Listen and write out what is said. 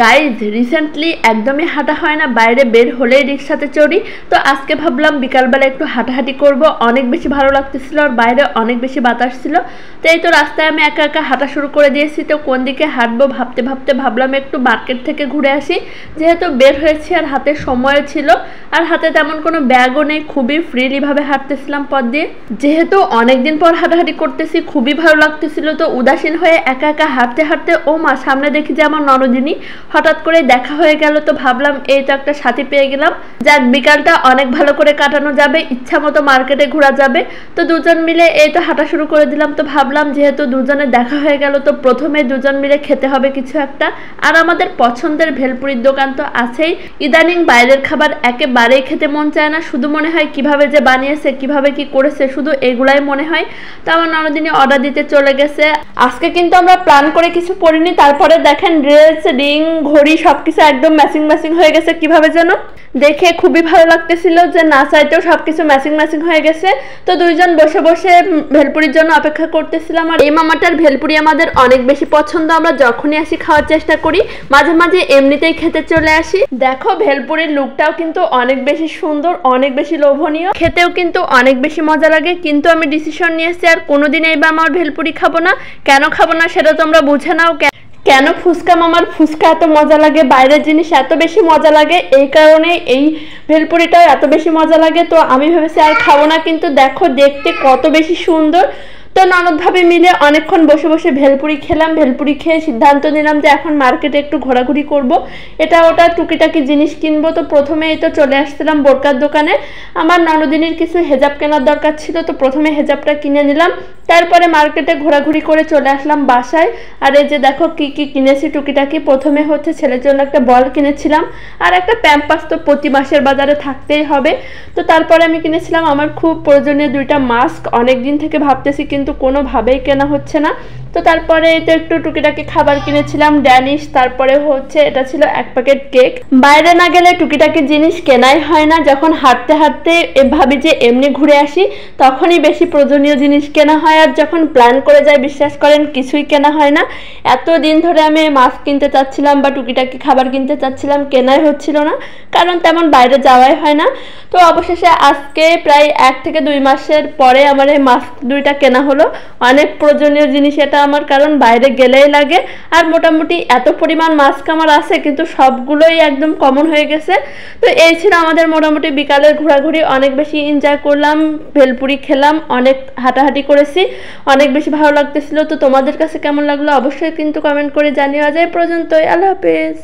Guys recently একদমই হাঁটা হয় না, বাইরে বের হলেই রিক্সাতে চড়ি। তো আজকে ভাবলাম বিকালবেলা একটু হাঁটাহাঁটি করব, অনেক বেশি ভালো লাগতেছিল আর বাইরে অনেক বেশি বাতাস ছিল। তো এই তো রাস্তায় আমি একা একা হাঁটা শুরু করে দিয়েছি। তো কোন দিকে হাঁটবো ভাবতে ভাবতে ভাবলাম একটু মার্কেট থেকে ঘুরে আসি, যেহেতু বের হয়েছি আর হাতে সময় ছিল আর হাতে তেমন কোনো ব্যাগও নেই, খুবই ফ্রিলিভাবে হাঁটতেছিলাম পথ দিয়ে। যেহেতু অনেকদিন পর হাঁটাহাঁটি করতেছি, খুবই ভালো লাগতেছিল। তো উদাসীন হয়ে একা একা হাঁটতে হাঁটতে ও মা, সামনে দেখি যে আমার ননদিনী, হঠাৎ করে দেখা হয়ে গেল। তো ভাবলাম এই তো একটা সাথী পেয়ে গেলাম, যাক বিকালটা অনেক ভালো করে কাটানো যাবে, ইচ্ছা মতো মার্কেটে ঘোরা যাবে। তো দুজন মিলে এই তো হাঁটা শুরু করে দিলাম। তো ভাবলাম যেহেতু দুজনের দেখা হয়ে গেল, তো প্রথমে দুজন মিলে খেতে হবে কিছু একটা। আর আমাদের পছন্দের ভেলপুরির দোকান তো আছেই। ইদানিং বাইরের খাবার একেবারেই খেতে মন চায় না, শুধু মনে হয় কিভাবে যে বানিয়েছে, কিভাবে কি করেছে, শুধু এগুলাই মনে হয়। তো আমার ননদিনী অর্ডার দিতে চলে গেছে। আজকে কিন্তু আমরা প্ল্যান করে কিছু পড়িনি, তারপরে দেখেন ড্রেস, রিং, ঘড়ি সবকিছু একদম ম্যাচিং ম্যাচিং হয়ে গেছে। কিভাবে যেন দেখে খুবই ভালো লাগতেছিল যে না চাইতেও সবকিছু ম্যাচিং ম্যাচিং হয়ে গেছে। তো দুইজন বসে বসে ভেলপুরির জন্য অপেক্ষা করতেছিলাম। আর এই মামাটার ভেলপুরি আমাদের অনেক বেশি পছন্দ, আমরা যখনই আসি খাওয়ার চেষ্টা করি, মাঝে মাঝে এমনিতেই খেতে চলে আসি। দেখো ভেলপুরির লুকটাও কিন্তু অনেক বেশি সুন্দর, অনেক বেশি লোভনীয়, খেতেও কিন্তু অনেক বেশি মজা লাগে। কিন্তু আমি ডিসিশন নিয়েছি আর কোনোদিন এইবার আমার ভেলপুরি খাবো না। কেন খাবো না সেটা তোমরা বুঝে নাও। কেন ফুচকা মামার ফুচকা এত মজা লাগে, বাইরের জিনিস এত বেশি মজা লাগে, এই কারণে এই ভেলপুরিটাও এত বেশি মজা লাগে। তো আমি ভেবেছি আর খাবো না, কিন্তু দেখো দেখতে কত বেশি সুন্দর। তো ননদ ভাবে মিলে অনেকক্ষণ বসে বসে ভেলপুরি খেলাম। ভেলপুরি খেয়ে সিদ্ধান্ত নিলাম যে এখন মার্কেটে একটু ঘোরাঘুরি করব, এটা ওটা টুকিটাকি জিনিস কিনবো। তো প্রথমে এই তো চলে আসছিলাম বোরকার দোকানে, আমার ননদিনীর কিছু হেজাব কেনার দরকার ছিল। তো প্রথমে হেজাবটা কিনে নিলাম, তারপরে মার্কেটে ঘোরাঘুরি করে চলে আসলাম বাসায়। আর এই যে দেখো কি কি কিনেছি টুকিটাকি। প্রথমে হচ্ছে ছেলের জন্য একটা বল কিনেছিলাম আর একটা প্যাম্পাস, তো প্রতি মাসের বাজারে থাকতেই হবে। তো তারপরে আমি কিনেছিলাম আমার খুব প্রয়োজনীয় দুইটা মাস্ক, অনেক দিন থেকে ভাবতেছি কিন্তু কোনোভাবেই কেনা হচ্ছে না। তো তারপরে এটা একটু টুকিটাকি খাবার কিনেছিলাম, ড্যানিশ, তারপরে হচ্ছে এটা ছিল এক প্যাকেট কেক। বাইরে না গেলে টুকিটাকি জিনিস কেনাই হয় না, যখন হাঁটতে হাঁটতে ভাবি যে এমনি ঘুরে আসি তখনই বেশি প্রয়োজনীয় জিনিস কেনা হয়। আর যখন প্ল্যান করে যাই বিশ্বাস করেন কিছুই কেনা হয় না। এতদিন ধরে আমি মাস্ক কিনতে চাচ্ছিলাম বা টুকিটাকি খাবার কিনতে চাচ্ছিলাম, কেনাই হচ্ছিল না, কারণ তেমন বাইরে যাওয়াই হয় না। তো অবশেষে আজকে প্রায় 1 থেকে 2 মাসের পরে আমার এই মাস্ক দুইটা কেনা হলো। অনেক প্রয়োজনীয় জিনিস এটা আমার, কারণ বাইরে গেলেই লাগে। আর মোটামুটি এত পরিমাণ মাস্ক আমার আছে কিন্তু সবগুলোই একদম কমন হয়ে গেছে। তো এই ছিল আমাদের মোটামুটি বিকালের ঘোরাঘুরি, অনেক বেশি এনজয় করলাম, ভেলপুরি খেলাম, অনেক হাঁটাহাঁটি করেছি, অনেক বেশি ভালো লাগতেছিল। তো তোমাদের কাছে কেমন লাগলো অবশ্যই কিন্তু কমেন্ট করে জানিয়ে। আজ এই পর্যন্তই, আল্লাহ হাফেজ।